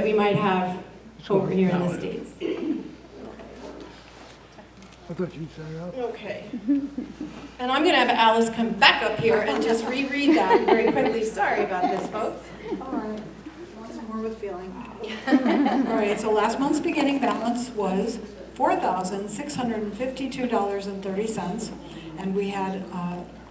that we might have over here in the States. I thought you'd set it up. Okay. And I'm going to have Alice come back up here and just reread that very quickly. Sorry about this, folks. All right, once more with feeling. All right, so last month's beginning balance was $4,652.30, and we had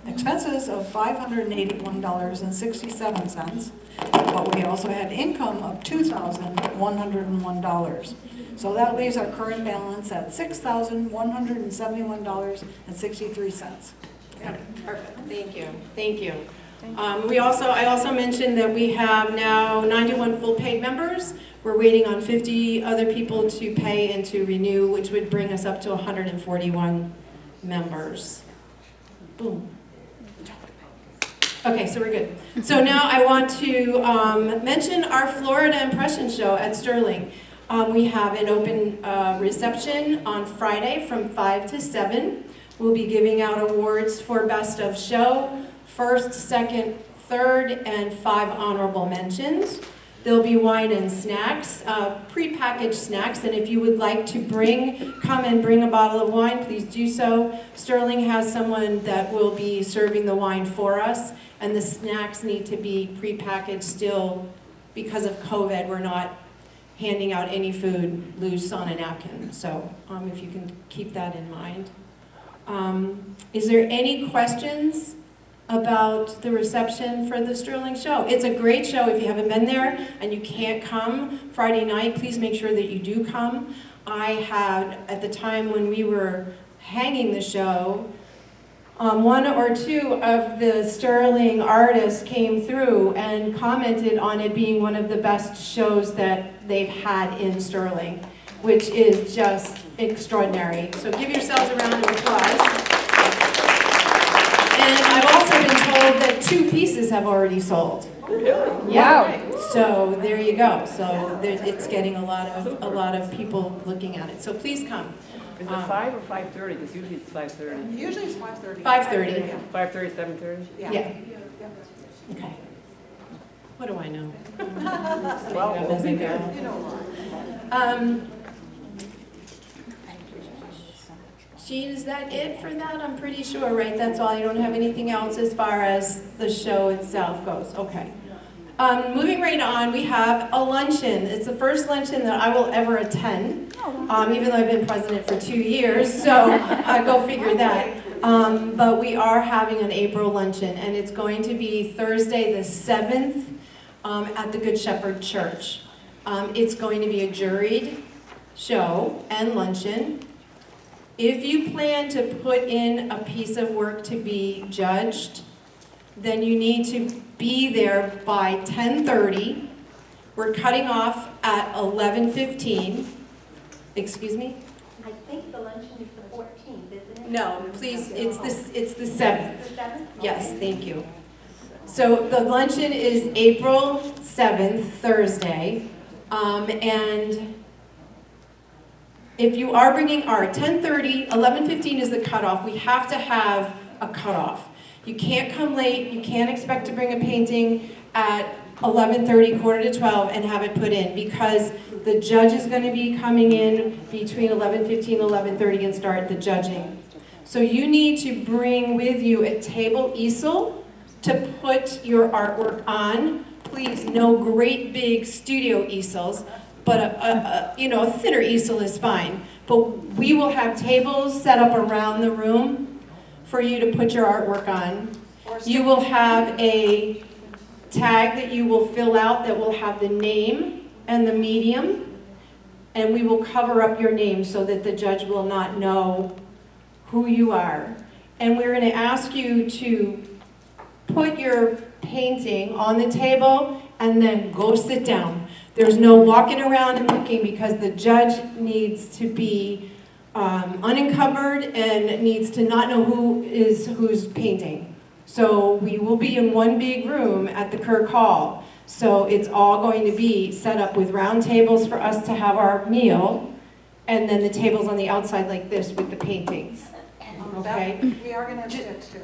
expenses of $581.67, but we also had income of $2,101. So that leaves our current balance at $6,171.63. Okay, perfect. Thank you. Thank you. I also mentioned that we have now 91 full paid members. We're waiting on 50 other people to pay and to renew, which would bring us up to 141 members. Boom. Okay, so we're good. So now I want to mention our Florida Impression Show at Sterling. We have an open reception on Friday from 5 to 7. We'll be giving out awards for Best of Show, first, second, third, and 5 honorable mentions. There'll be wine and snacks, pre-packaged snacks, and if you would like to come and bring a bottle of wine, please do so. Sterling has someone that will be serving the wine for us, and the snacks need to be pre-packaged still. Because of COVID, we're not handing out any food loose on a napkin, so if you can keep that in mind. Is there any questions about the reception for the Sterling Show? It's a great show. If you haven't been there and you can't come Friday night, please make sure that you do come. I had, at the time when we were hanging the show, 1 or 2 of the Sterling artists came through and commented on it being one of the best shows that they've had in Sterling, which is just extraordinary. So give yourselves a round of applause. And I've also been told that 2 pieces have already sold. Yeah. Wow. So there you go. So it's getting a lot of people looking at it. So please come. Is it 5 or 5:30? Because usually it's 5:30. Usually it's 5:30. 5:30. 5:30, 7:30? Yeah. Okay. What do I know? Well, I'm busy girl. You know why. Jean, is that it for that? I'm pretty sure, right? That's all. You don't have anything else as far as the show itself goes. Okay. Moving right on, we have a luncheon. It's the first luncheon that I will ever attend, even though I've been president for 2 years, so go figure that. But we are having an April luncheon, and it's going to be Thursday the 7th at the Good Shepherd Church. It's going to be a juried show and luncheon. If you plan to put in a piece of work to be judged, then you need to be there by 10:30. We're cutting off at 11:15. Excuse me? I think the luncheon is the 14th, isn't it? No, please, it's the 7th. The 7th? Yes, thank you. So the luncheon is April 7th, Thursday, and if you are bringing art, 10:30, 11:15 is the cutoff. We have to have a cutoff. You can't come late. You can't expect to bring a painting at 11:30, quarter to 12, and have it put in, because the judge is going to be coming in between 11:15 and 11:30 and start the judging. So you need to bring with you a table easel to put your artwork on. Please, no great big studio easels, but a thinner easel is fine. But we will have tables set up around the room for you to put your artwork on. You will have a tag that you will fill out that will have the name and the medium, and we will cover up your name so that the judge will not know who you are. And we're going to ask you to put your painting on the table and then go sit down. There's no walking around and looking, because the judge needs to be unencumbered and needs to not know who's painting. So we will be in one big room at the Kirk Hall. So it's all going to be set up with round tables for us to have our meal, and then the tables on the outside like this with the paintings. Okay? We are going to have sticks too.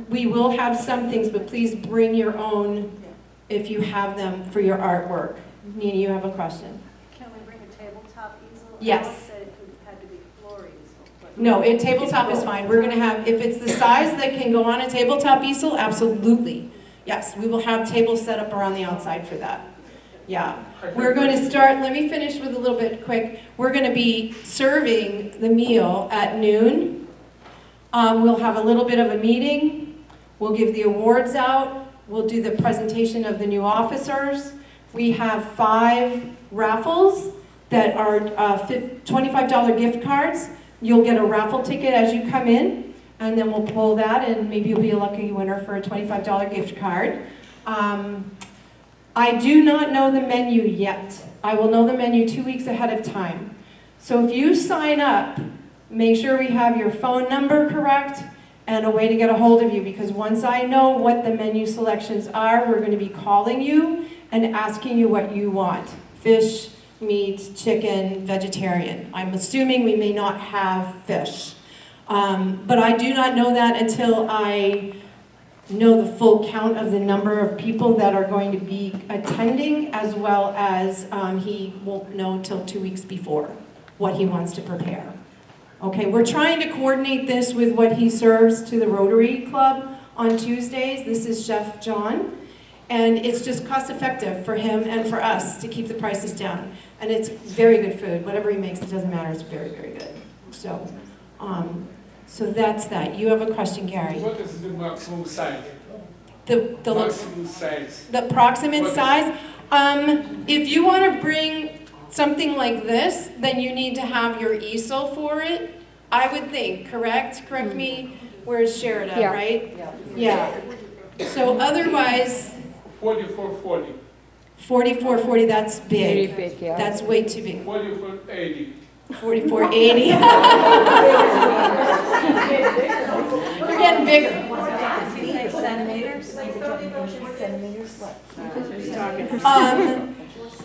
We will have some things, but please bring your own if you have them for your artwork. Nina, you have a question? Can we bring a tabletop easel? Yes. Alice said it had to be floor easel. but- No, tabletop is fine. We're gonna have, if it's the size that can go on a tabletop easel, absolutely. Yes, we will have tables set up around the outside for that. Yeah. We're going to start, let me finish with a little bit quick. We're gonna be serving the meal at noon. We'll have a little bit of a meeting. We'll give the awards out. We'll do the presentation of the new officers. We have 5 raffles that are $25 gift cards. You'll get a raffle ticket as you come in, and then we'll pull that, and maybe you'll be a lucky winner for a $25 gift card. I do not know the menu yet. I will know the menu 2 weeks ahead of time. So if you sign up, make sure we have your phone number correct and a way to get a hold of you, because once I know what the menu selections are, we're going to be calling you and asking you what you want. Fish, meat, chicken, vegetarian. I'm assuming we may not have fish. But I do not know that until I know the full count of the number of people that are going to be attending, as well as he won't know till 2 weeks before what he wants to prepare. Okay, we're trying to coordinate this with what he serves to the Rotary Club on Tuesdays. This is Chef John, and it's just cost effective for him and for us to keep the prices down. And it's very good food. Whatever he makes, it doesn't matter. It's very, very good. So, so that's that. You have a question, Gary? What is the maximum size? The Maximum size. The approximate What is- size? If you want to bring something like this, then you need to have your easel for it, I would think, correct? Correct me, where's Sherida, Yeah. right? Yeah. So otherwise, 4440. 4440, that's Very big. big, yeah. That's way too big. 4480. 4480. You're getting bigger. Centimeters?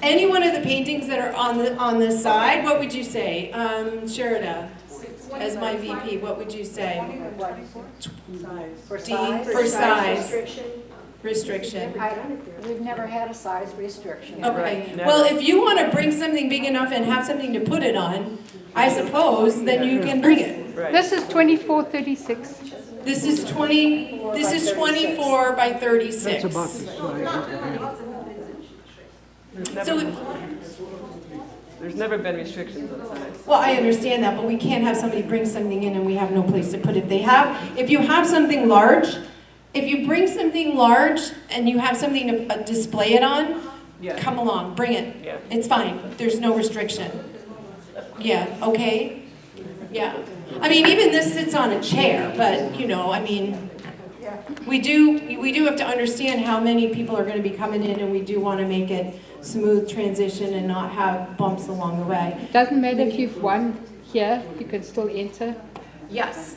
Any one of the paintings that are on the side, what would you say? Sherida, as my VP, what would you say? For Dean, size? for size. Restriction. We've never had a size restriction. Okay, Right. well, if you want to bring something big enough and have something to put it on, I suppose, then you can bring it. Right. This is 2436. This is 24 by 36. That's about the size. So, There's never been restrictions on size. well, I understand that, but we can't have somebody bring something in and we have no place to put it. If you have something large, if you bring something large and you have something to display it on, Yeah. come along, bring it. Yeah. It's fine, there's no restriction. Yeah, okay? Yeah. I mean, even this sits on a chair, but, you know, I mean, we do have to understand how many people are going to be coming in, and we do want to make it smooth transition and not have bumps along the way. Doesn't matter if you've won here, you can still enter. Yes.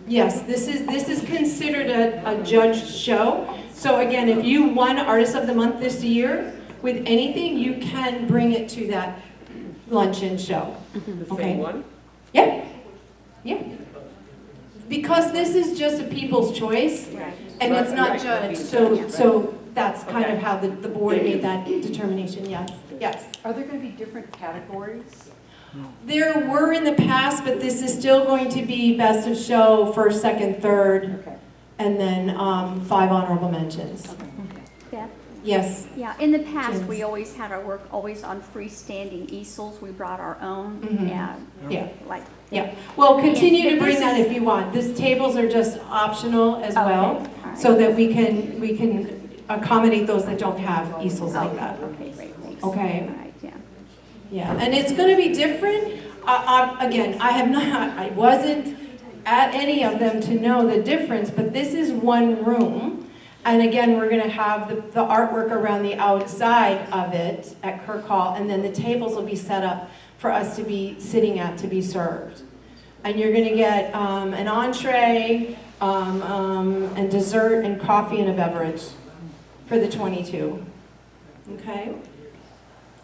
Yes, this is considered a judged show. So again, if you won Artist of the Month this year with anything, you can bring it to that luncheon show. The Okay. same one? Yeah, yeah. Because this is just a people's choice, and it's not Right, right. judged, so that's kind of how the board made that determination, yes, yes. Are there going to be different categories? There were in the past, but this is still going to be best of show, first, second, third, Okay. and then 5 honorable mentions. Beth? Yes, Yeah, in the past, Yes. we always had our work always on freestanding easels. We brought our own, Mhm. and yeah, like. yeah. Well, continue to But bring this that is- if you want. These tables are just optional as Okay, well, all right. so that we can accommodate those that don't have easels like that. Okay, great, thanks. Okay. All right, yeah. Yeah, and it's going to be different. Again, I wasn't at any of them to know the difference, but this is one room. And again, we're going to have the artwork around the outside of it at Kirk Hall, and then the tables will be set up for us to be sitting at to be served. And you're going to get an entree, and dessert, and coffee, and a beverage for the 22. Okay?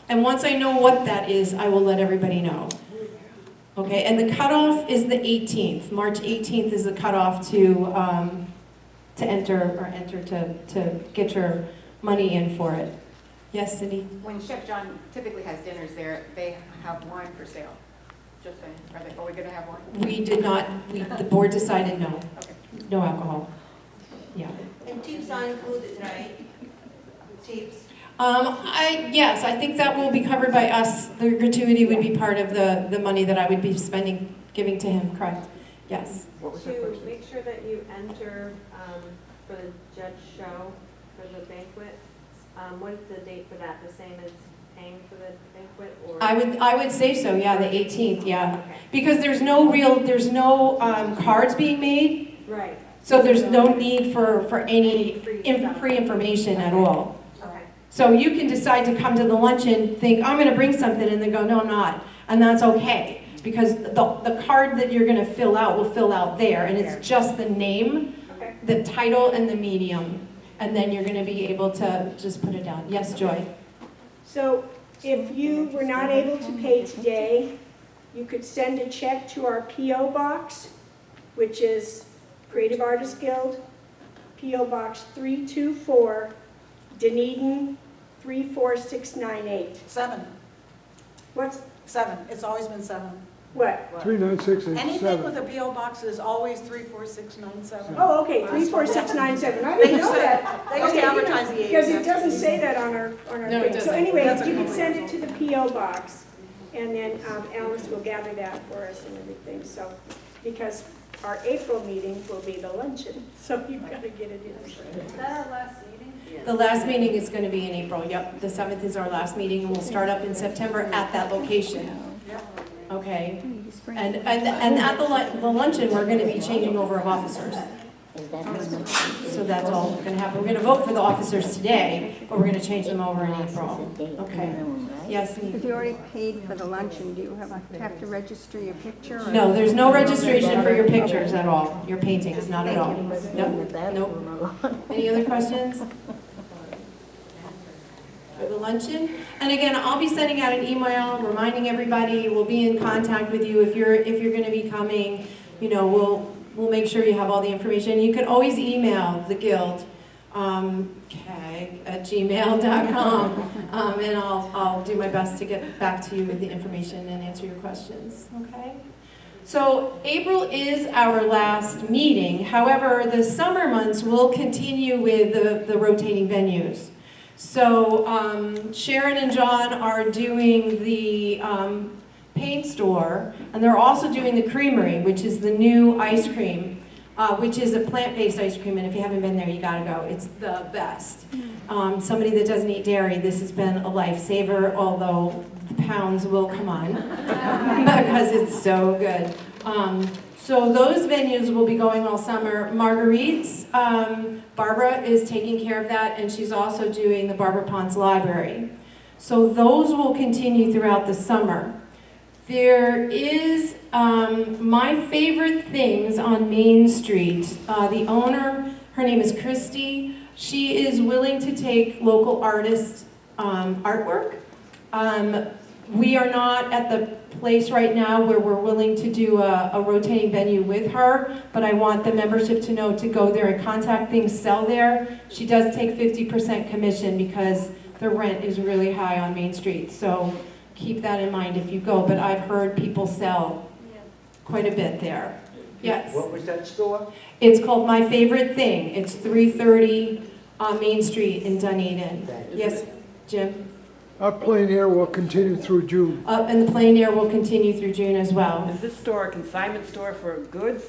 And once I know what that is, I will let everybody know. Okay, and the cutoff is the 18th. March 18th is the cutoff to enter to get your money in for it. Yes, Cindy? When Chef John typically has dinners there, they have wine for sale. Just saying, are we gonna have wine? We did not, the board decided no, Okay. no alcohol. Yeah. And tips are included, right? Tips. Yes, I think that will be covered by us. The gratuity would be part of the money that I would be spending, giving to him, correct? Yes. What was that To question? make sure that you enter for the judge show, for the banquet, what is the date for that? The same as paying for the banquet, or? I would say so, yeah, the 18th, yeah. Okay. Because there's no cards being made, Right, so there's no need for any Free stuff. free information at all. okay. So you can decide to come to the luncheon, think, I'm gonna bring something, and then go, no, I'm not. And that's okay, because the card that you're gonna fill out will fill out there, and it's just the name, Okay. the title, and the medium. And then you're gonna be able to just put it down. Yes, Joy? So if you were not able to pay today, you could send a check to our P.O. Box, which is Creative Artists Guild, P.O. Box 324, Dunedin 34698. 7. What's, 7. It's always been 7. what? Anything with a P.O. box is always 34697. Oh, okay, 34697. I didn't know that. They used to Okay, advertise the Because it 8. doesn't say that on our No, it thing. So doesn't. anyway, That's you can okay. send it to the P.O. Box, and then Alice will gather that for us and everything, so, because our April meeting will be the luncheon, so you've got to get it in. Is that our last meeting? The last meeting is gonna be in April, yep. The 7th is our last meeting, and we'll start up in September at that location. Okay? And at the luncheon, we're gonna be changing over of officers. So that's all gonna happen. We're gonna vote for the officers today, but we're gonna change them over in April. Okay? Yes, If Neve? you already paid for the luncheon, do you have to register your picture? or- No, there's no registration for your pictures at all, your paintings, not at all. Nope, nope. Any other questions? For the luncheon? And again, I'll be sending out an email reminding everybody, we'll be in contact with you if you're gonna be coming. You know, we'll make sure you have all the information. You can always email the guild, @gmail.com. And I'll do my best to get back to you with the information and answer your questions, okay? So April is our last meeting. However, the summer months will continue with the rotating venues. So Sharon and John are doing the paint store, and they're also doing the creamery, which is the new ice cream, which is a plant-based ice cream, and if you haven't been there, you gotta go. It's the best. Somebody that doesn't eat dairy, this has been a lifesaver, although the pounds will come on, because it's so good. So those venues will be going all summer. Marguerite's, Barbara is taking care of that, and she's also doing the Barbara Ponce Library. So those will continue throughout the summer. There is my favorite things on Main Street. The owner, her name is Christy. She is willing to take local artists' artwork. We are not at the place right now where we're willing to do a rotating venue with her, but I want the membership to know to go there and contact things, sell there. She does take 50% commission because the rent is really high on Main Street. So keep that in mind if you go, but I've heard people sell quite a bit there. Yes. What was that store? It's called My Favorite Thing. It's 330 on Main Street in Dunedin. Yes, Jim? Our plein air will continue through June. And the plein air will continue through June as well. Is this store a consignment store for goods,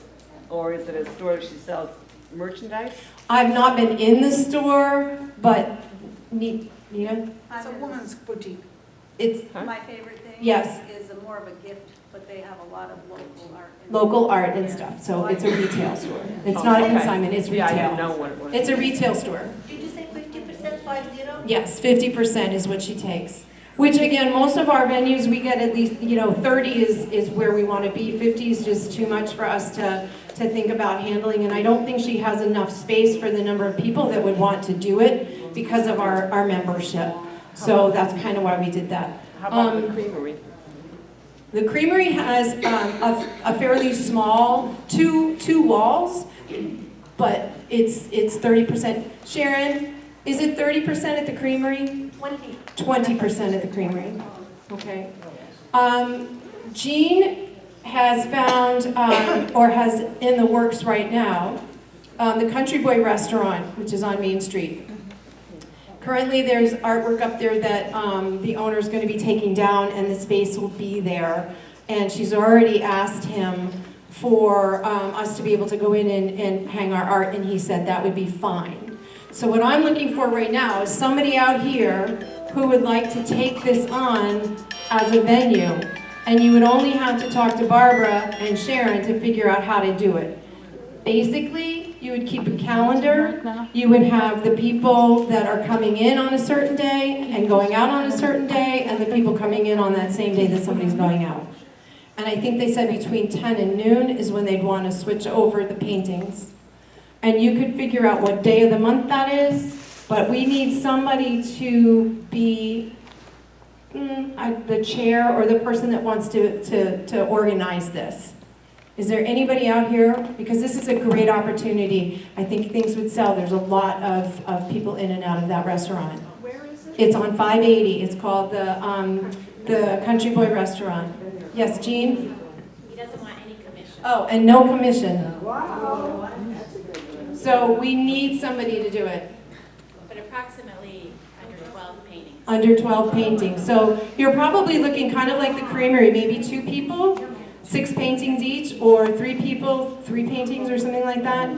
or is it a store she sells merchandise? I've not been in the store, but Nita? It's a woman's boutique. It's My favorite thing Yes. is more of a gift, but they have a lot of local art. local art and stuff, so it's a retail store. It's Oh, not a okay. consignment, it's Yeah, I didn't know retail. what it was. It's a retail store. Did you say 50%, 50? Yes, 50% is what she takes. Which again, most of our venues, we get at least, 30 is where we want to be. 50 is just too much for us to think about handling, and I don't think she has enough space for the number of people that would want to do it because of our membership. So that's kind of why we did that. How about the creamery? The creamery has a fairly small, two walls, but it's 30%. Sharon, is it 30% at the creamery? 20% at the Creamery, okay? Jean has found, or has in the works right now, the Country Boy Restaurant, which is on Main Street. Currently, there's artwork up there that the owner's going to be taking down, and the space will be there. And she's already asked him for us to be able to go in and hang our art, and he said that would be fine. So what I'm looking for right now is somebody out here who would like to take this on as a venue. And you would only have to talk to Barbara and Sharon to figure out how to do it. Basically, you would keep a calendar. You would have the people that are coming in on a certain day and going out on a certain day, and the people coming in on that same day that somebody's going out. And I think they said between 10 and noon is when they'd want to switch over the paintings. And you could figure out what day of the month that is, but we need somebody to be the chair or the person that wants to organize this. Is there anybody out here? Because this is a great opportunity. I think things would sell. There's a lot of people in and out of that restaurant. Where is it? It's on 580. It's called the Country Boy Restaurant. Yes, Jean? He doesn't want any commission. Oh, and no commission. Wow. So we need somebody to do it. But approximately under 12 paintings. Under 12 paintings. So you're probably looking kind of like the Creamery, maybe 2 people, 6 paintings each, or 3 people, 3 paintings or something like that,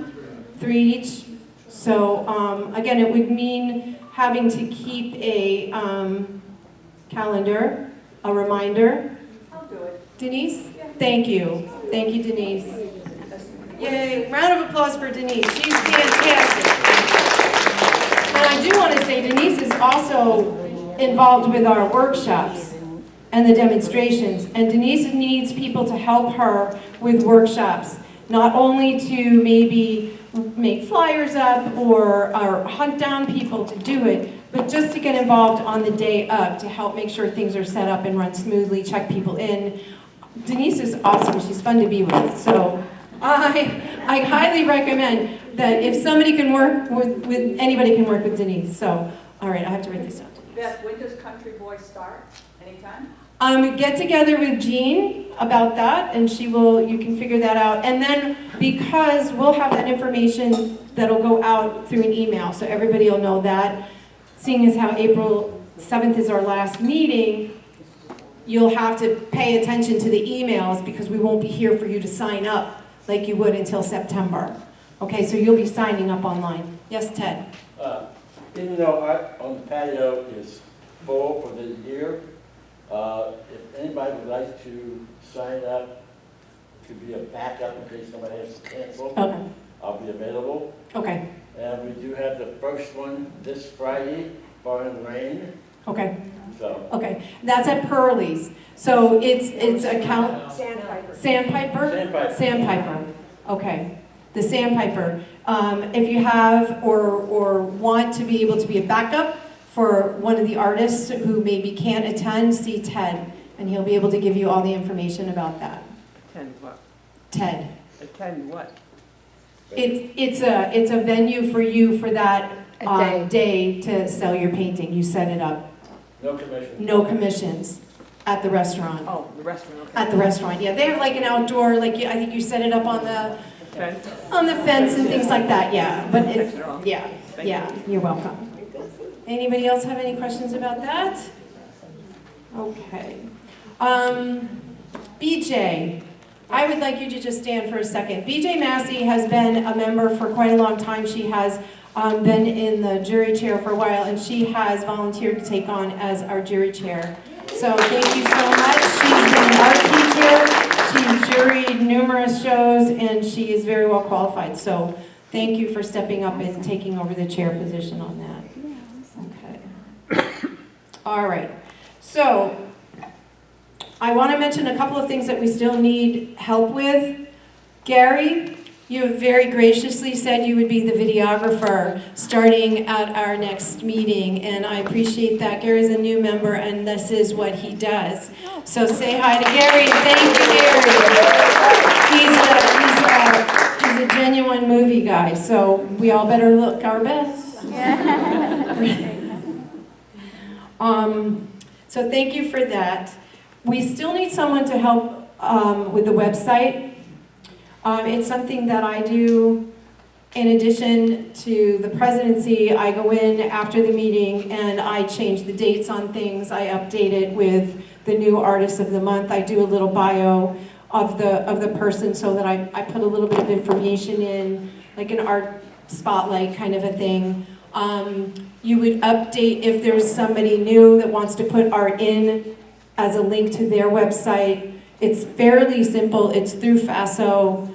3 each. So again, it would mean having to keep a calendar, a reminder. I'll do it. Denise? Thank you. Thank you, Denise. Yay, round of applause for Denise. She's fantastic. And I do want to say Denise is also involved with our workshops and the demonstrations. And Denise needs people to help her with workshops, not only to maybe make flyers up or hunt down people to do it, but just to get involved on the day of to help make sure things are set up and run smoothly, check people in. Denise is awesome. She's fun to be with. So I highly recommend that if somebody can work with anybody can work with Denise. So, all right, I have to write this down. Beth, when does Country Boy start? Anytime? Get together with Jean about that, and you can figure that out. And then, because we'll have that information that'll go out through an email, so everybody will know that. Seeing as how April 7th is our last meeting, you'll have to pay attention to the emails because we won't be here for you to sign up like you would until September. Okay, so you'll be signing up online. Yes, Ted? Even though art on the patio is full for the year, if anybody would like to sign up to be a backup in case somebody has to cancel, Okay. I'll be available. Okay. And we do have the first one this Friday, barring rain, Okay. so. Okay. That's at Pearlie's. So it's a count. Sandpiper. Sandpiper? Sandpiper. Sandpiper. Okay. The Sandpiper. If you have or want to be able to be a backup for one of the artists who maybe can't attend, see Ted, and he'll be able to give you all the information about that. Attend what? Ted. Attend what? It's a venue for you for that A day to sell your painting. You set it up. No commission. No commissions at the restaurant. Oh, the restaurant, okay. At the restaurant, yeah. They have like an outdoor, like I think you set it up on the fence and things like that, yeah. But yeah, you're welcome. Anybody else have any questions about that? Okay. BJ, I would like you to just stand for a second. BJ Massey has been a member for quite a long time. She has been in the jury chair for a while, and she has volunteered to take on as our jury chair. So thank you so much. She's been an art teacher. She's juried numerous shows, and she is very well qualified. So thank you for stepping up and taking over the chair position on that. Okay. All right. So I want to mention a couple of things that we still need help with. Gary, you have very graciously said you would be the videographer starting at our next meeting, and I appreciate that. Gary's a new member, and this is what he does. So say hi to Gary. Thank you, Gary. He's a genuine movie guy, so we all better look our best. So thank you for that. We still need someone to help with the website. It's something that I do in addition to the presidency. I go in after the meeting and I change the dates on things. I update it with the new artist of the month. I do a little bio of the person so that I put a little bit of information in, like an art spotlight kind of a thing. You would update if there's somebody new that wants to put art in as a link to their website. It's fairly simple. It's through FASO.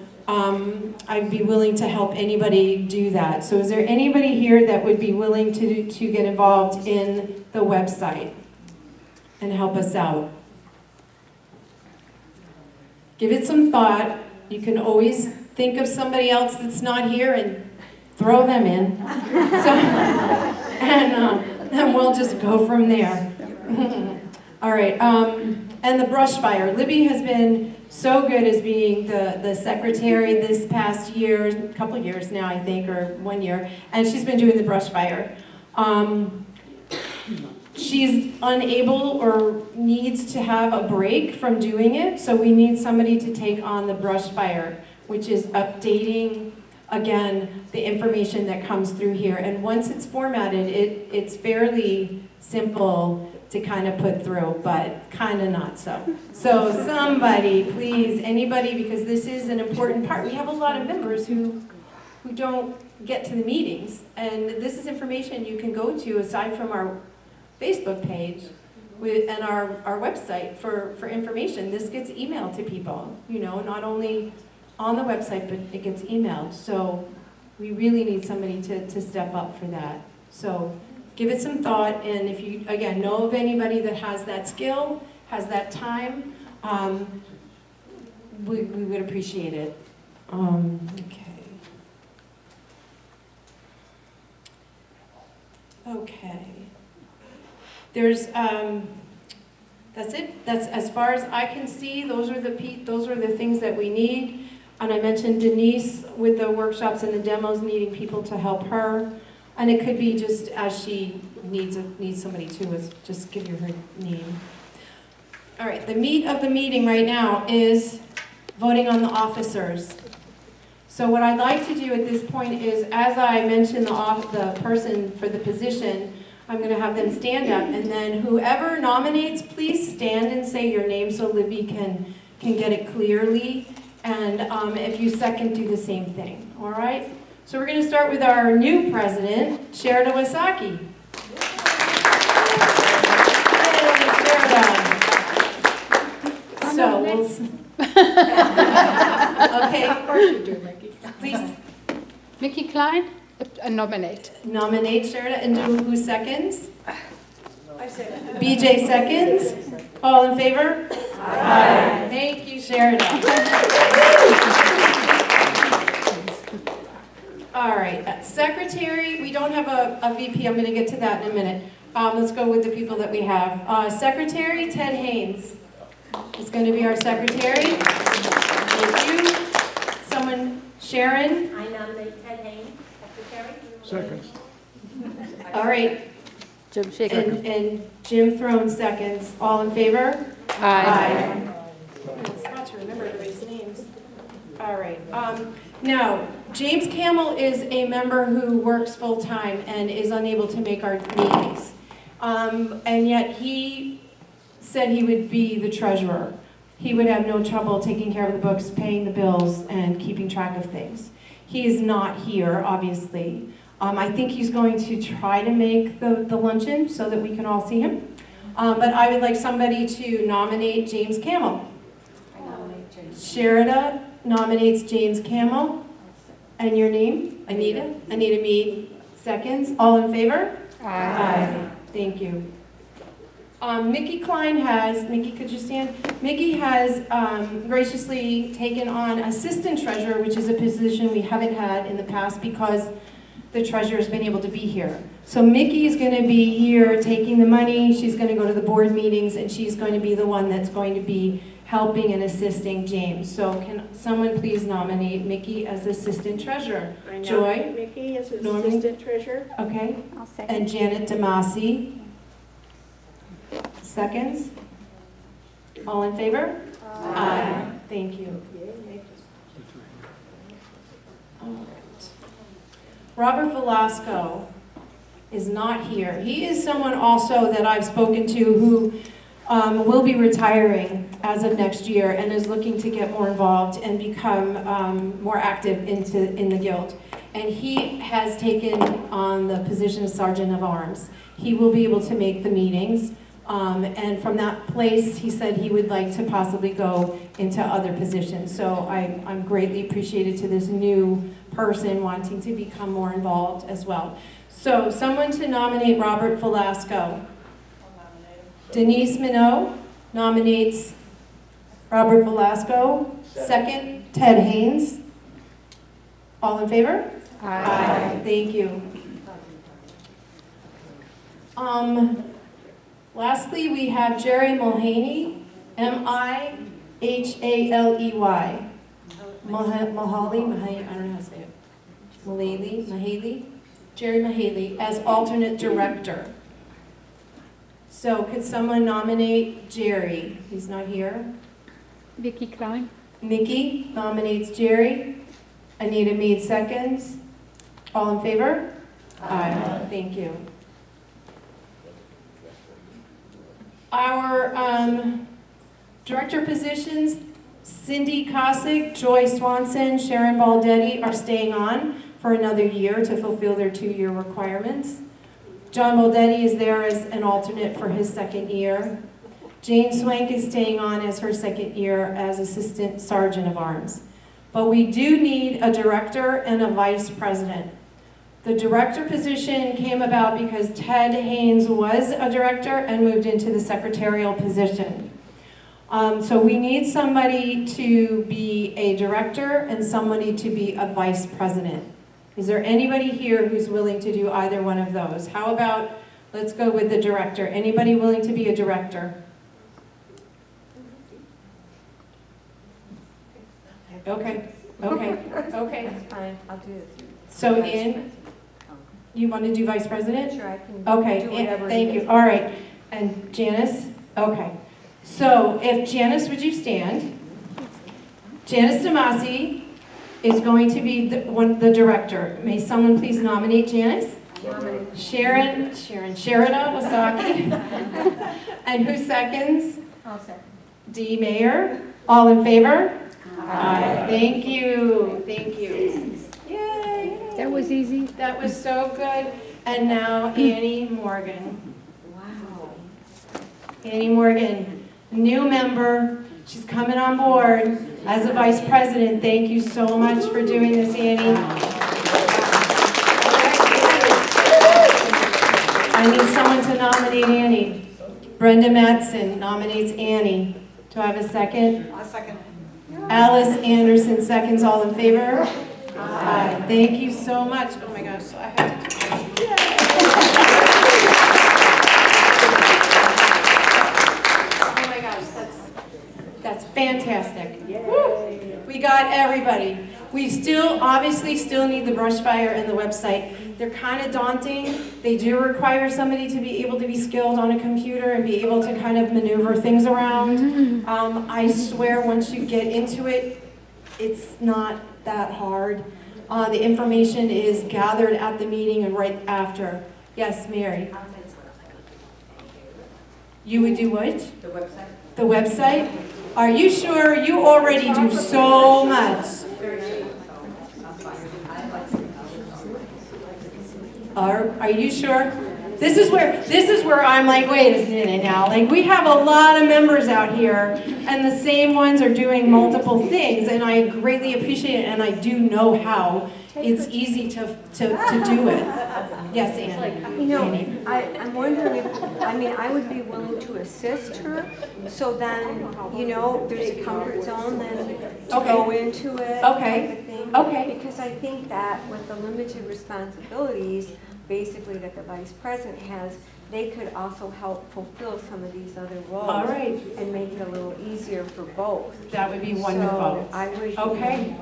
I'd be willing to help anybody do that. So is there anybody here that would be willing to get involved in the website and help us out? Give it some thought. You can always think of somebody else that's not here and throw them in. And we'll just go from there. All right, and the brush fire. Libby has been so good as being the secretary this past year, a couple years now, I think, or 1 year, and she's been doing the brush fire. She's unable or needs to have a break from doing it, so we need somebody to take on the brush fire, which is updating, again, the information that comes through here. And once it's formatted, it's fairly simple to kind of put through, but kind of not so. So somebody, please, anybody, because this is an important part. We have a lot of members who don't get to the meetings, and this is information you can go to aside from our Facebook page and our website for information. This gets emailed to people, you know, not only on the website, but it gets emailed. So we really need somebody to step up for that. So give it some thought, and if you, again, know of anybody that has that skill, has that time, we would appreciate it. Okay. Okay. There's, that's it. That's as far as I can see. Those are the things that we need. And I mentioned Denise with the workshops and the demos, needing people to help her. And it could be just as she needs somebody to, is just give her name. All right, the meat of the meeting right now is voting on the officers. So what I'd like to do at this point is, as I mention the person for the position, I'm going to have them stand up, and then whoever nominates, please stand and say your name so Libby can get it clearly. And if you second, do the same thing. All right? So we're going to start with our new president, Sherida Wasaki. So we'll... Okay. Of course you do, Mickey. Please Mickey Klein, nominate. nominate Sherida, and do who seconds? I said it. BJ seconds. All in favor? Aye. Thank you, Sherida. All right, secretary, we don't have a VP. I'm going to get to that in a minute. Let's go with the people that we have. Secretary, Ted Haynes is going to be our secretary. Thank you. Someone, Sharon? I nominate Ted Haynes, secretary. Seconds. All right. Jim Shaker. And Jim Throne seconds. All in favor? Aye. It's hard to remember everybody's names. All right. Now, James Camel is a member who works full-time and is unable to make our meetings. And yet he said he would be the treasurer. He would have no trouble taking care of the books, paying the bills, and keeping track of things. He is not here, obviously. I think he's going to try to make the luncheon so that we can all see him. But I would like somebody to nominate James Camel. I nominate James. Sherida nominates James Camel. And your name? Anita? Anita Mead seconds. All in favor? Aye. Thank you. Mickey Klein has, Mickey, could you stand? Mickey has graciously taken on assistant treasurer, which is a position we haven't had in the past because the treasurer's been able to be here. So Mickey is going to be here taking the money. She's going to go to the board meetings, and she's going to be the one that's going to be helping and assisting James. So can someone please nominate Mickey as assistant treasurer? I Joy? nominate Mickey as Norman? assistant treasurer. Okay. I'll second. And Janet Damasi. Seconds? All in favor? Aye. Thank you. All right. Robert Velasco is not here. He is someone also that I've spoken to who will be retiring as of next year and is looking to get more involved and become more active in the guild. And he has taken on the position of Sergeant of Arms. He will be able to make the meetings. And from that place, he said he would like to possibly go into other positions. So I'm greatly appreciated to this new person wanting to become more involved as well. So someone to nominate Robert Velasco. Denise Minot nominates Robert Velasco. Second, Ted Haynes. All in favor? Aye. Thank you. Lastly, we have Jerry Mulhaney, M-I-H-A-L-E-Y. Mahaley, I don't know how to say it. Mahaley, Jerry Mahaley, as alternate director. So could someone nominate Jerry? He's not here. Vicky Klein. Nikki nominates Jerry. Anita Mead seconds. All in favor? Aye. Thank you. Our director positions, Cindy Cossack, Joy Swanson, Sharon Baldetti are staying on for another year to fulfill their 2-year requirements. John Baldetti is there as an alternate for his 2nd year. Jane Swank is staying on as her 2nd year as Assistant Sergeant of Arms. But we do need a director and a vice president. The director position came about because Ted Haynes was a director and moved into the secretarial position. So we need somebody to be a director and somebody to be a vice president. Is there anybody here who's willing to do either one of those? How about, let's go with the director. Anybody willing to be a director? Okay. That's fine, I'll do it. So Ann, you want to do vice president? Sure, I can Okay, do whatever. thank you. All right. And Janice? Okay. So if Janice, would you stand? Janice Damasi is going to be the director. May someone please nominate Janice? Sharon Sherida Wasaki. And who seconds? I'll second. Dee Mayer. All in favor? Aye. Thank you. Thank you. Yay. That was easy. That was so good. And now Annie Morgan. Wow. Annie Morgan, new member. She's coming on board as a vice president. Thank you so much for doing this, Annie. I need someone to nominate Annie. Brenda Matson nominates Annie. Do I have a second? I'll second. Alice Anderson seconds. All in favor? Aye. Thank you so much. Oh my gosh, so I have to do Oh my gosh, that's fantastic. Woo. We got everybody. We obviously still need the brush fire and the website. They're kind of daunting. They do require somebody to be able to be skilled on a computer and be able to kind of maneuver things around. I swear once you get into it, it's not that hard. The information is gathered at the meeting and right after. Yes, Mary? You would do what? The website? The website? Are you sure? You already do so much. Are you sure? This is where I'm like, wait a minute now. Like, we have a lot of members out here, and the same ones are doing multiple things, and I greatly appreciate it, and I do know how. It's easy to do it. Yes, Annie. You know, I'm wondering if, I would be willing to assist her, so then, there's a comfort zone then to go into it. Okay. Type of thing. Okay. Because I think that with the limited responsibilities, basically that the vice president has, they could also help fulfill some of these other roles. All right. And make it a little easier for both. That would be wonderful. So I would. Okay.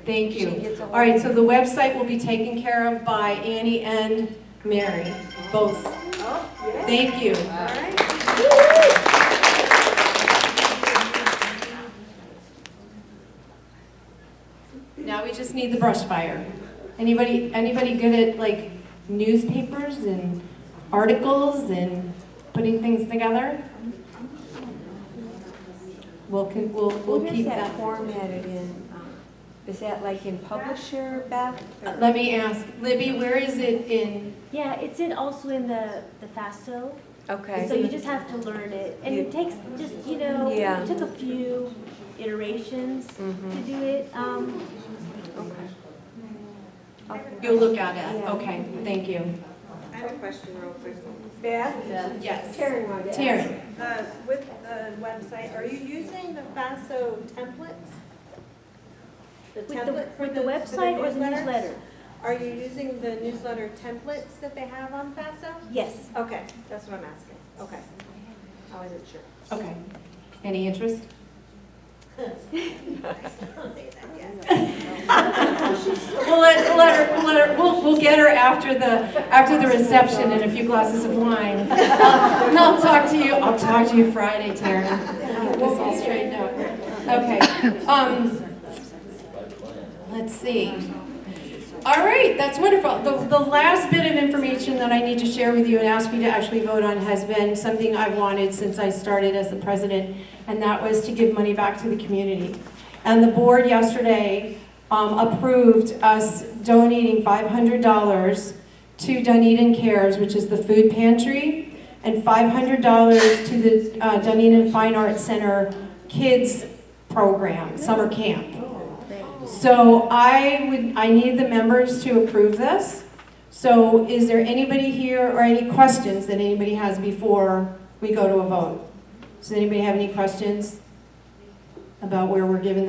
Thank you. All right, so the website will be taken care of by Annie and Mary, both. Thank you. All right. just need the brush fire. Anybody good at like newspapers and articles and putting things together? We'll keep What is that. that formatted in? Is that like in Publisher, Beth? or- Let me ask, Libby, where is it in? Yeah, it's also in the FASO, so Okay, you just have to learn it. And it takes just, Yeah. it took a few iterations to Mhm. do it. okay. You'll look at it. Yeah. Okay, thank you. I have a question real quick. Beth? Yes. Taryn wanted to ask. Taryn. With the website, are you using the FASO templates? The template for With the website or the newsletter? Are you using the newsletter templates that they have on FASO? Yes. Okay, that's what I'm asking. Okay. I wasn't sure. Okay. Any interest? We'll get her after the reception and a few glasses of wine. And I'll talk to you Friday, Taryn. Get this all straightened out. Okay. Let's see. All right, that's wonderful. The last bit of information that I need to share with you and ask you to actually vote on has been something I've wanted since I started as the president, and that was to give money back to the community. And the board yesterday approved us donating $500 to Dunedin Cares, which is the food pantry, and $500 to the Dunedin Fine Arts Center kids program, summer camp. So I need the members to approve this. So is there anybody here or any questions that anybody has before we go to a vote? Does anybody have any questions about where we're giving